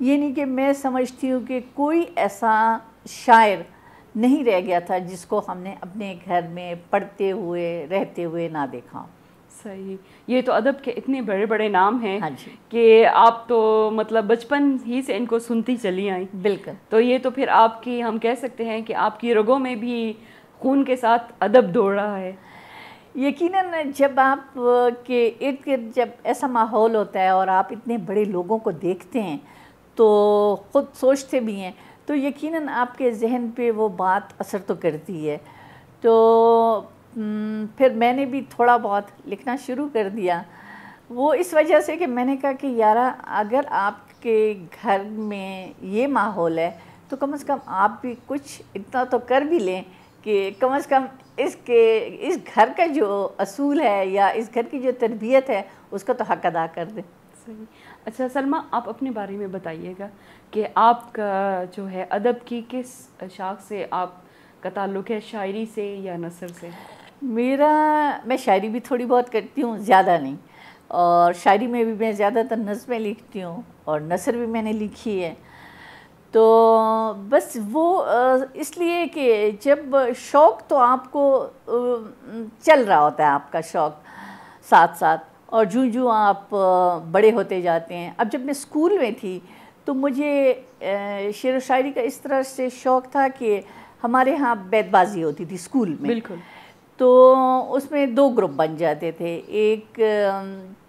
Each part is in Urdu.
یہ نہیں کہ میں سمجھتی ہوں کہ کوئی ایسا شاعر نہیں رہ گیا تھا جس کو ہم نے اپنے گھر میں پڑھتے ہوئے رہتے ہوئے نہ دیکھا. صحیح. یہ تو ادب کے اتنے بڑے بڑے نام ہیں ہاں جی کہ آپ تو مطلب بچپن ہی سے ان کو سنتی چلی آئیں. بالکل. تو یہ تو پھر آپ کی ہم کہہ سکتے ہیں کہ آپ کی رگوں میں بھی خون کے ساتھ ادب دوڑ رہا ہے. یقیناً جب آپ کے ارد گرد جب ایسا ماحول ہوتا ہے اور آپ اتنے بڑے لوگوں کو دیکھتے ہیں تو خود سوچتے بھی ہیں تو یقیناً آپ کے ذہن پہ وہ بات اثر تو کرتی ہے. تو پھر میں نے بھی تھوڑا بہت لکھنا شروع کر دیا. وہ اس وجہ سے کہ میں نے کہا کہ یارا اگر آپ کے گھر میں یہ ماحول ہے تو کم از کم آپ بھی کچھ اتنا تو کر بھی لیں کہ کم از کم اس گھر کا جو اصول ہے یا اس گھر کی جو تربیت ہے اس کا تو حق ادا کر دیں. صحیح. اچھا سلمیٰ، آپ اپنے بارے میں بتائیے گا کہ آپ کا جو ہے ادب کی کس شاخ سے آپ کا تعلق ہے، شاعری سے یا نثر سے؟ میں شاعری بھی تھوڑی بہت کرتی ہوں، زیادہ نہیں. اور شاعری میں بھی میں زیادہ تر نظمیں لکھتی ہوں اور نثر بھی میں نے لکھی ہے. تو بس وہ اس لیے کہ جب شوق تو آپ کو چل رہا ہوتا ہے، آپ کا شوق ساتھ ساتھ، اور جو آپ بڑے ہوتے جاتے ہیں. اب جب میں اسکول میں تھی تو مجھے شعر و شاعری کا اس طرح سے شوق تھا کہ ہمارے ہاں بیت بازی ہوتی تھی اسکول میں. بالکل. تو اس میں 2 گروپ بن جاتے تھے، ایک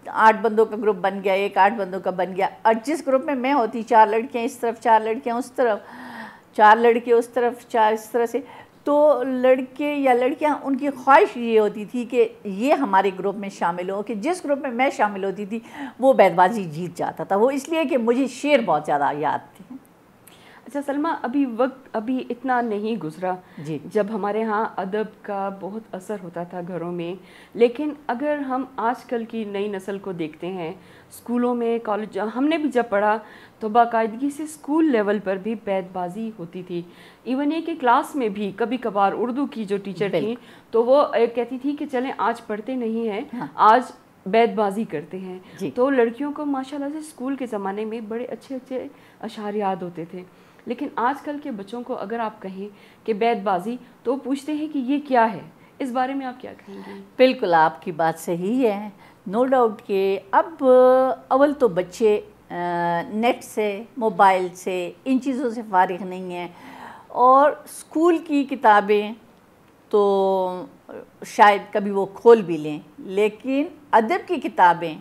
8 بندوں کا گروپ بن گیا، ایک 8 بندوں کا بن گیا. اور جس گروپ میں ہوتی 4 لڑکیاں اس طرف، 4 لڑکیاں اس طرف، 4 لڑکے اس طرف، 4 اس طرح سے. تو لڑکے یا لڑکیاں ان کی خواہش یہ ہوتی تھی کہ یہ ہمارے گروپ میں شامل ہو، کہ جس گروپ میں میں شامل ہوتی تھی وہ بیت بازی جیت جاتا تھا. وہ اس لیے کہ مجھے شعر بہت زیادہ یاد تھے. اچھا سلمیٰ، ابھی اتنا نہیں گزرا جی جب ہمارے ہاں ادب کا بہت اثر ہوتا تھا گھروں میں، لیکن اگر ہم آج کل کی نئی نسل کو دیکھتے ہیں اسکولوں میں، کالج، ہم نے بھی جب پڑھا تو باقاعدگی سے اسکول لیول پر بھی بیت بازی ہوتی تھی. ایون یہ کہ کلاس میں بھی کبھی کبھار اردو کی جو ٹیچر تھیں تو وہ کہتی تھی کہ چلیں آج پڑھتے نہیں ہیں، آج بیت بازی کرتے ہیں. تو لڑکیوں کو ماشاءاللہ سے اسکول کے زمانے میں بڑے اچھے اچھے اشعار یاد ہوتے تھے. لیکن آج کل کے بچوں کو اگر آپ کہیں کہ بیت بازی تو وہ پوچھتے ہیں کہ یہ کیا ہے. اس بارے میں آپ کیا کہیں گے؟ بالکل آپ کی بات صحیح ہے. نو ڈاؤٹ کہ اب اول تو بچے نیٹ سے، موبائل سے، ان چیزوں سے فارغ نہیں ہیں. اور اسکول کی کتابیں تو شاید کبھی وہ کھول بھی لیں، لیکن ادب کی کتابیں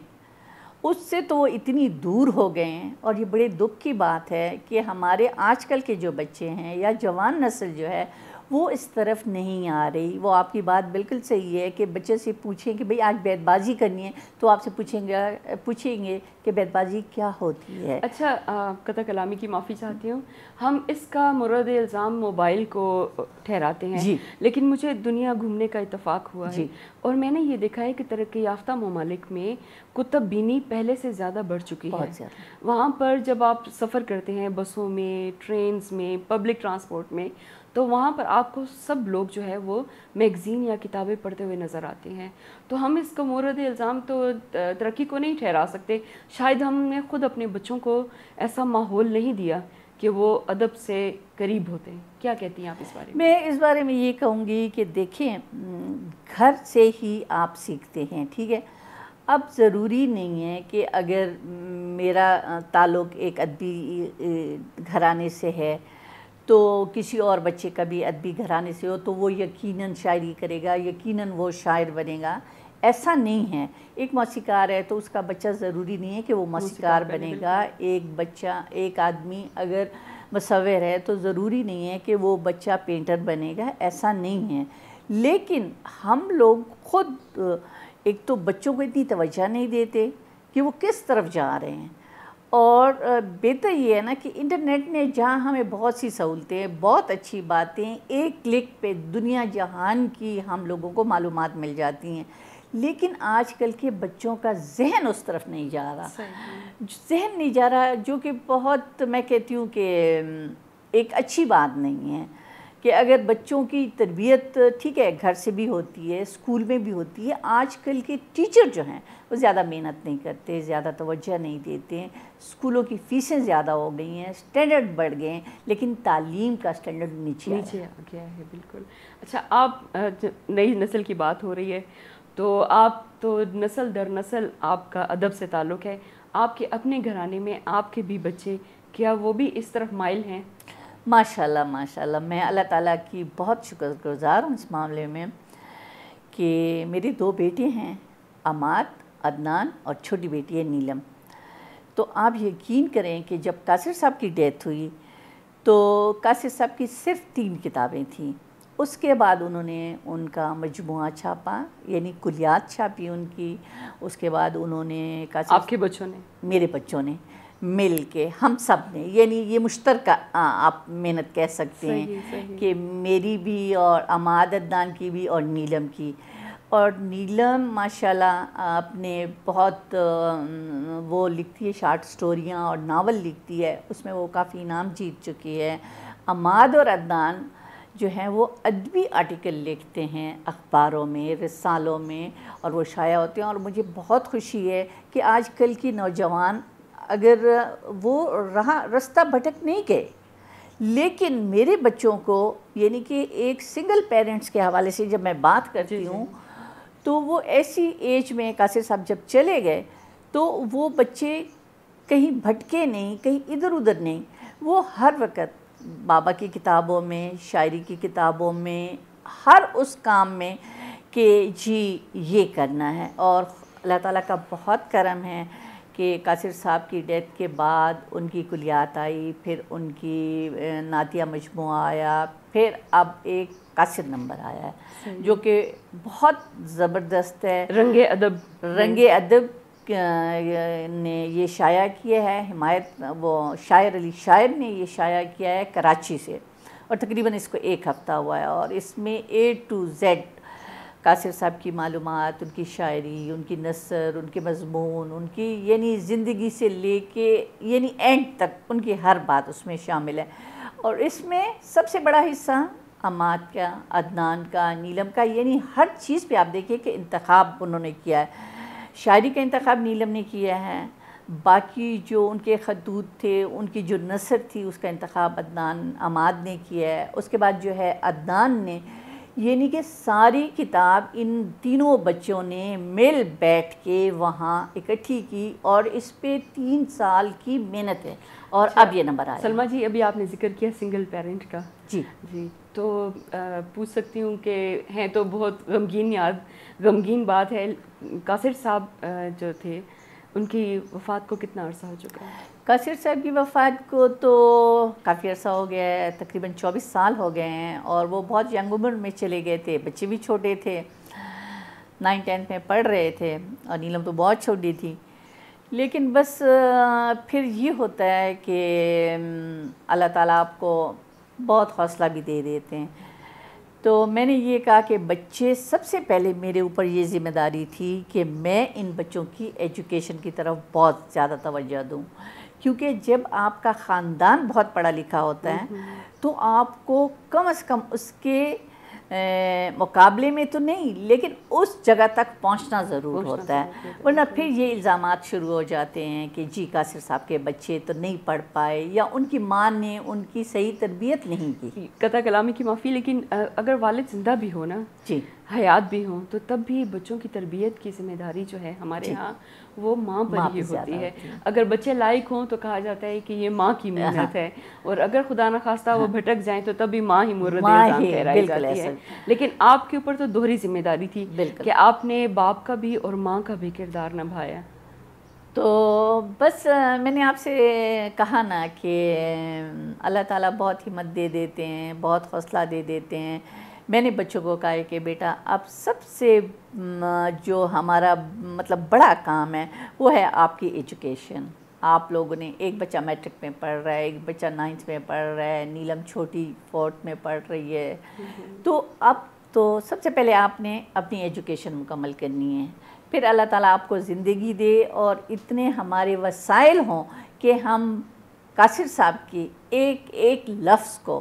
اس سے تو وہ اتنی دور ہو گئے ہیں. اور یہ بڑے دکھ کی بات ہے کہ ہمارے آج کل کے جو بچے ہیں یا جوان نسل جو ہے وہ اس طرف نہیں آ رہی. وہ آپ کی بات بالکل صحیح ہے کہ بچے سے پوچھیں کہ بھئی آج بیت بازی کرنی ہے تو آپ سے پوچھیں گے کہ بیت بازی کیا ہوتی ہے. اچھا قطع کلامی کی معافی چاہتی ہوں. ہم اس کا مورد الزام موبائل کو ٹھہراتے ہیں، لیکن مجھے دنیا گھومنے کا اتفاق ہوا ہے اور میں نے یہ دیکھا ہے کہ ترقی یافتہ ممالک میں کتب بینی پہلے سے زیادہ بڑھ چکی ہے. وہاں پر جب آپ سفر کرتے ہیں بسوں میں، ٹرینز میں، پبلک ٹرانسپورٹ میں، تو وہاں پر آپ کو سب لوگ جو ہے وہ میگزین یا کتابیں پڑھتے ہوئے نظر آتے ہیں. تو ہم اس کا مورد الزام تو ترقی کو نہیں ٹھہرا سکتے. شاید ہم نے خود اپنے بچوں کو ایسا ماحول نہیں دیا کہ وہ ادب سے قریب ہوتے ہیں. کیا کہتی ہیں آپ اس بارے میں؟ میں اس بارے میں یہ کہوں گی کہ دیکھیں گھر سے ہی آپ سیکھتے ہیں، ٹھیک ہے. اب ضروری نہیں ہے کہ اگر میرا تعلق ایک ادبی گھرانے سے ہے تو کسی اور بچے کا بھی ادبی گھرانے سے ہو تو وہ یقیناً شاعری کرے گا، یقیناً وہ شاعر بنے گا. ایسا نہیں ہے. ایک موسیقار ہے تو اس کا بچہ ضروری نہیں ہے کہ وہ موسیقار بنے گا. ایک آدمی اگر مصور ہے تو ضروری نہیں ہے کہ وہ بچہ پینٹر بنے گا. ایسا نہیں ہے. لیکن ہم لوگ خود ایک تو بچوں کو اتنی توجہ نہیں دیتے کہ وہ کس طرف جا رہے ہیں. اور بہتر یہ ہے نا کہ انٹرنیٹ نے جہاں ہمیں بہت سی سہولتیں، بہت اچھی باتیں، ایک کلک پہ دنیا جہان کی ہم لوگوں کو معلومات مل جاتی ہیں، لیکن آج کل کے بچوں کا ذہن اس طرف نہیں جا رہا. ذہن نہیں جا رہا، جو کہ بہت میں کہتی ہوں کہ ایک اچھی بات نہیں ہے. کہ اگر بچوں کی تربیت ٹھیک ہے گھر سے بھی ہوتی ہے، اسکول میں بھی ہوتی ہے، آج کل کے ٹیچر جو ہیں وہ زیادہ محنت نہیں کرتے، زیادہ توجہ نہیں دیتے ہیں، اسکولوں کی فیسیں زیادہ ہو گئی ہیں، اسٹینڈرڈ بڑھ گئے ہیں، لیکن تعلیم کا اسٹینڈرڈ نیچے آ گیا ہے. بالکل. اچھا، آپ نئی نسل کی بات ہو رہی ہے تو آپ تو نسل در نسل آپ کا ادب سے تعلق ہے، آپ کے اپنے گھرانے میں آپ کے بھی بچے کیا وہ بھی اس طرف مائل ہیں؟ ماشاءاللہ ماشاءاللہ، میں اللہ تعالیٰ کی بہت شکر گزار ہوں اس معاملے میں کہ میرے 2 بیٹے ہیں، عماد، عدنان، اور چھوٹی بیٹی ہے نیلم. تو آپ یقین کریں کہ جب قاصر صاحب کی ڈیتھ ہوئی تو قاصر صاحب کی صرف 3 کتابیں تھیں. اس کے بعد انہوں نے ان کا مجموعہ چھاپا، یعنی کلیات چھاپی ان کی. اس کے بعد انہوں نے آپ کے بچوں نے؟ میرے بچوں نے مل کے، ہم سب نے، یعنی یہ مشترکہ آپ محنت کہہ سکتے ہیں کہ میری بھی اور عماد عدنان کی بھی اور نیلم کی. اور نیلم ماشاءاللہ اپنے بہت وہ لکھتی ہے، شارٹ سٹوریاں اور ناول لکھتی ہے، اس میں وہ کافی انعام جیت چکی ہے. عماد اور عدنان جو ہیں وہ ادبی آرٹیکل لکھتے ہیں اخباروں میں، رسالوں میں، اور وہ شائع ہوتے ہیں. اور مجھے بہت خوشی ہے کہ آج کل کی نوجوان اگر وہ رستہ بھٹک نہیں گئے، لیکن میرے بچوں کو، یعنی کہ ایک سنگل پیرنٹس کے حوالے سے جب میں بات کرتی ہوں تو وہ ایسی ایج میں قاصر صاحب جب چلے گئے تو وہ بچے کہیں بھٹکے نہیں، کہیں ادھر ادھر نہیں. وہ ہر وقت بابا کی کتابوں میں، شاعری کی کتابوں میں، ہر اس کام میں کہ جی یہ کرنا ہے. اور اللہ تعالیٰ کا بہت کرم ہے کہ قاصر صاحب کی ڈیتھ کے بعد ان کی کلیات آئی، پھر ان کی نعتیہ مجموعہ آیا، پھر اب ایک قاصر نمبر آیا ہے جو کہ بہت زبردست ہے. رنگ ادب نے یہ شائع کیا ہے، حمایت وہ شاعر علی شاعر نے یہ شائع کیا ہے کراچی سے، اور تقریباً اس کو 1 ہفتہ ہوا ہے. اور اس میں A to Z قاصر صاحب کی معلومات، ان کی شاعری، ان کی نثر، ان کے مضمون، ان کی یعنی زندگی سے لے کے یعنی اینڈ تک ان کی ہر بات اس میں شامل ہے. اور اس میں سب سے بڑا حصہ عماد کا، عدنان کا، نیلم کا، یعنی ہر چیز پہ آپ دیکھیے کہ انتخاب انہوں نے کیا ہے. شاعری کا انتخاب نیلم نے کیا ہے، باقی جو ان کے خطوط تھے، ان کی جو نثر تھی اس کا انتخاب عماد نے کیا ہے. اس کے بعد جو ہے عدنان نے، یعنی کہ ساری کتاب ان تینوں بچوں نے مل بیٹھ کے وہاں اکٹھی کی، اور اس پہ 3 سال کی محنت ہے، اور اب یہ نمبر آیا. سلمیٰ جی، ابھی آپ نے ذکر کیا سنگل پیرنٹ کا. جی تو پوچھ سکتی ہوں کہ ہیں تو بہت غمگین بات ہے، قاصر صاحب جو تھے ان کی وفات کو کتنا عرصہ ہو چکا ہے؟ قاصر صاحب کی وفات کو تو کافی عرصہ ہو گیا ہے، تقریباً 24 سال ہو گئے ہیں. اور وہ بہت ینگ عمر میں چلے گئے تھے، بچے بھی چھوٹے تھے، 9th-10th میں پڑھ رہے تھے، اور نیلم تو بہت چھوٹی تھی. لیکن بس پھر یہ ہوتا ہے کہ اللہ تعالیٰ آپ کو بہت حوصلہ بھی دے دیتے ہیں. تو میں نے یہ کہا کہ بچے، سب سے پہلے میرے اوپر یہ ذمہ داری تھی کہ میں ان بچوں کی ایجوکیشن کی طرف بہت زیادہ توجہ دوں، کیونکہ جب آپ کا خاندان بہت پڑھا لکھا ہوتا ہے تو آپ کو کم از کم اس کے مقابلے میں تو نہیں، لیکن اس جگہ تک پہنچنا ضرور ہوتا ہے، ورنہ پھر یہ الزامات شروع ہو جاتے ہیں کہ جی قاصر صاحب کے بچے تو نہیں پڑھ پائے، یا ان کی ماں نے ان کی صحیح تربیت نہیں کی. قطع کلامی کی معافی، لیکن اگر والد زندہ بھی ہو نا، جی حیات بھی ہوں، تو تب بھی بچوں کی تربیت کی ذمہ داری جو ہے ہمارے ہاں وہ ماں پر ہی ہوتی ہے. اگر بچے لائق ہوں تو کہا جاتا ہے کہ یہ ماں کی محنت ہے، اور اگر خدا نخواستہ وہ بھٹک جائیں تو تب بھی ماں ہی مورد الزام ٹھہرائی جاتی ہے. لیکن آپ کے اوپر تو دوہری ذمہ داری تھی کہ آپ نے باپ کا بھی اور ماں کا بھی کردار نبھایا. تو بس میں نے آپ سے کہا نا کہ اللہ تعالیٰ بہت ہمت دے دیتے ہیں، بہت حوصلہ دے دیتے ہیں. میں نے بچوں کو کہا کہ بیٹا اب سب سے جو ہمارا مطلب بڑا کام ہے وہ ہے آپ کی ایجوکیشن. آپ لوگوں نے، ایک بچہ میٹرک میں پڑھ رہا ہے، ایک بچہ 9th میں پڑھ رہا ہے، نیلم چھوٹی 4th میں پڑھ رہی ہے، تو اب تو سب سے پہلے آپ نے اپنی ایجوکیشن مکمل کرنی ہے. پھر اللہ تعالیٰ آپ کو زندگی دے اور اتنے ہمارے وسائل ہوں کہ ہم قاصر صاحب کی ایک ایک لفظ کو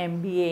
MBA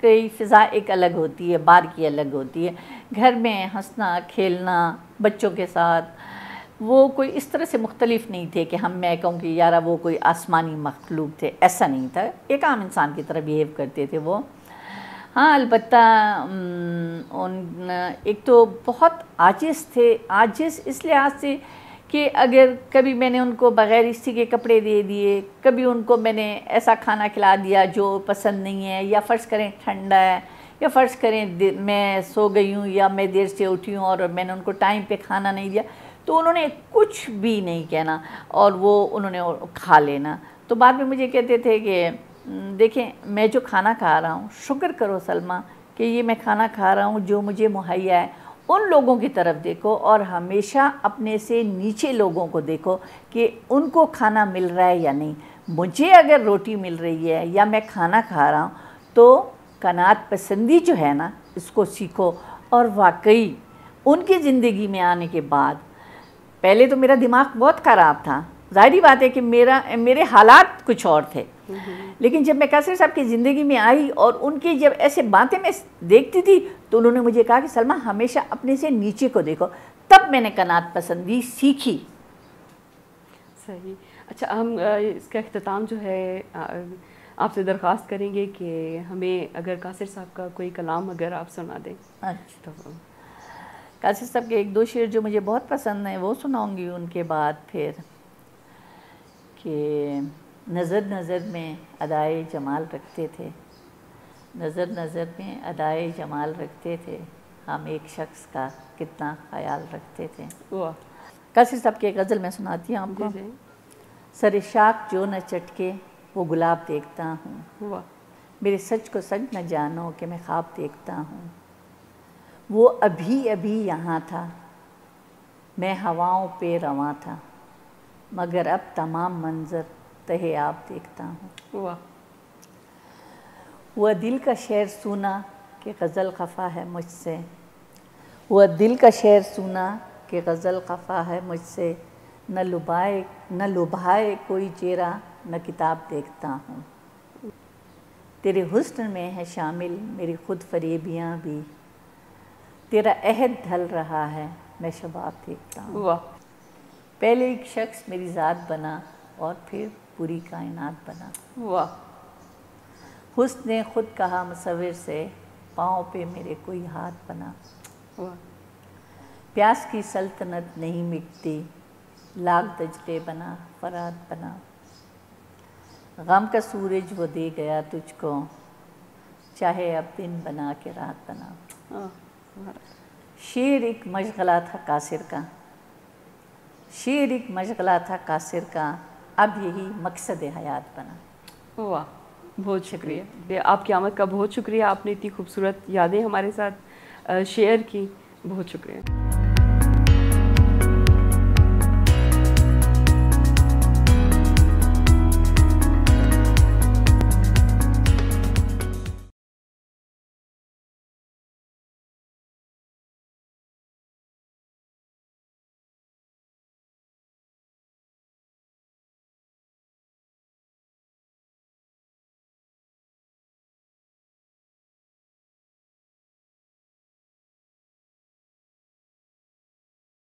کی فضا ایک الگ ہوتی ہے، باہر کی الگ ہوتی ہے. گھر میں ہنسنا کھیلنا بچوں کے ساتھ وہ کوئی اس طرح سے مختلف نہیں تھے کہ میں کہوں کہ یارا وہ کوئی آسمانی مخلوق تھے، ایسا نہیں تھا. ایک عام انسان کی طرح بیہیو کرتے تھے وہ. ہاں البتہ ایک تو بہت عاجز تھے. عاجز اس لحاظ سے کہ اگر کبھی میں نے ان کو بغیر اسی کے کپڑے دے دیے، کبھی ان کو میں نے ایسا کھانا کھلا دیا جو پسند نہیں ہے، یا فرض کریں ٹھنڈا ہے، یا فرض کریں میں سو گئی ہوں یا میں دیر سے اٹھی ہوں اور میں نے ان کو ٹائم پہ کھانا نہیں دیا، تو انہوں نے کچھ بھی نہیں کہنا اور وہ انہوں نے کھا لینا. تو بعد میں مجھے کہتے تھے کہ دیکھیں میں جو کھانا کھا رہا ہوں، شکر کرو سلمہ کہ یہ میں کھانا کھا رہا ہوں جو مجھے مہیا ہے. ان لوگوں کی طرف دیکھو اور ہمیشہ اپنے سے نیچے لوگوں کو دیکھو کہ ان کو کھانا مل رہا ہے یا نہیں. مجھے اگر روٹی مل رہی ہے یا میں کھانا کھا رہا ہوں تو قناعت پسندی جو ہے نا اس کو سیکھو. اور واقعی ان کی زندگی میں آنے کے بعد پہلے تو میرا دماغ بہت خراب تھا، ظاہری بات ہے کہ میرے حالات کچھ اور تھے، لیکن جب میں قاصر صاحب کی زندگی میں آئی اور ان کی جب ایسے باتیں میں دیکھتی تھی تو انہوں نے مجھے کہا کہ سلمہ ہمیشہ اپنے سے نیچے کو دیکھو. تب میں نے قناعت پسندی سیکھی. صحیح. اچھا ہم اس کا اختتام جو ہے آپ سے درخواست کریں گے کہ ہمیں اگر قاصر صاحب کا کوئی کلام اگر آپ سنا دیں. اچھا قاصر صاحب کے ایک دو شعر جو مجھے بہت پسند ہیں وہ سناؤں گی. ان کے بعد پھر کہ نظر نظر میں ادائے جمال رکھتے تھے، نظر نظر میں ادائے جمال رکھتے تھے، ہم ایک شخص کا کتنا خیال رکھتے تھے. قاصر صاحب کی ایک غزل میں سناتی ہوں آپ کو. سر شاخ جو نہ چٹکے وہ گلاب دیکھتا ہوں، میرے سچ کو سچ نہ جانو کہ میں خواب دیکھتا ہوں. وہ ابھی ابھی یہاں تھا، میں ہواؤں پہ رواں تھا، مگر اب تمام منظر تہے آپ دیکھتا ہوں. وہ دل کا شعر سونا کہ غزل خفا ہے مجھ سے، وہ دل کا شعر سونا کہ غزل خفا ہے مجھ سے، نہ لبھائے کوئی چہرہ نہ کتاب دیکھتا ہوں. تیرے حسن میں ہے شامل میری خود فریبیاں بھی، تیرا عہد ڈھل رہا ہے میں شباب دیکھتا ہوں. پہلے ایک شخص میری ذات بنا اور پھر پوری کائنات بنا. حسن نے خود کہا مصور سے، پاؤں پہ میرے کوئی ہاتھ بنا. پیاس کی سلطنت نہیں مٹتی، لاکھ دجلے بنا فرات بنا. غم کا سورج وہ دے گیا تجھ کو، چاہے اب دن بنا کے رات بنا. شعر ایک مشغلہ تھا قاصر کا، شعر ایک مشغلہ تھا قاصر کا، اب یہی مقصد حیات بنا. واہ بہت شکریہ. آپ کی آمد کا بہت شکریہ. آپ نے اتنی خوبصورت یادیں ہمارے ساتھ شیئر کی. بہت شکریہ.